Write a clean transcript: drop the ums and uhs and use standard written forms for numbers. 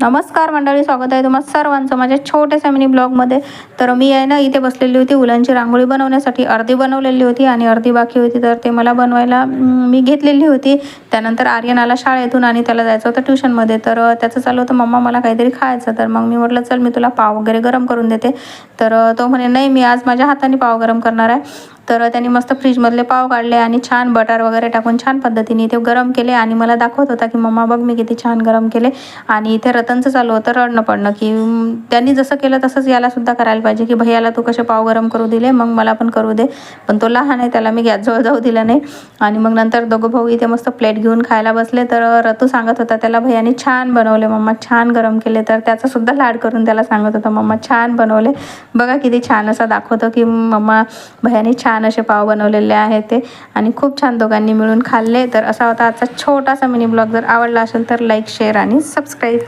नमस्कार मंडळी, स्वागत आहे तुम्हा सर्वांचं माझ्या छोट्याशा मिनी ब्लॉगमध्ये. तर मी आहे ना इथे बसलेली होती उलांची रांगोळी बनवण्यासाठी. अर्धी बनवलेली होती आणि अर्धी बाकी होती, तर ते मला बनवायला मी घेतलेली होती. त्यानंतर आर्यन आला शाळेतून आणि त्याला जायचं होतं ट्युशनमध्ये. तर त्याचं चालू होतं, मम्मा मला काहीतरी खायचं. तर मग मी म्हटलं चल मी तुला पाव वगैरे गरम करून देते. तर तो म्हणे नाही, मी आज माझ्या हाताने पाव गरम करणार आहे. तर त्यांनी मस्त फ्रीजमधले पाव काढले आणि छान बटर वगैरे टाकून छान पद्धतीने ते गरम केले आणि मला दाखवत होता की मम्मा बघ मी किती छान गरम केले. आणि इथे रतनचं चालू होतं रडणं पडणं, की त्यांनी जसं केलं तसंच यालासुद्धा करायला पाहिजे, की भैयाला तू कसे पाव गरम करू दिले, मग मला पण करू दे. पण तो लहान आहे, त्याला मी गॅसजवळ जाऊ दिलं नाही. आणि मग नंतर दोघं भाऊ इथे मस्त प्लेट घेऊन खायला बसले. तर रतू सांगत होता त्याला, भैयाने छान बनवले मम्मा, छान गरम केले. तर त्याचासुद्धा लाड करून त्याला सांगत होता मम्मा छान बनवले. बघा किती छान असं दाखवतो की मम्मा भैयाने छान असे पाव बनवलेले आहेत ते. आणि खूप छान दोघांनी मिळून खाल्ले. तर असा होता आजचा छोटासा मिनी ब्लॉग. जर आवडला असेल तर लाईक, शेअर आणि सबस्क्राईब.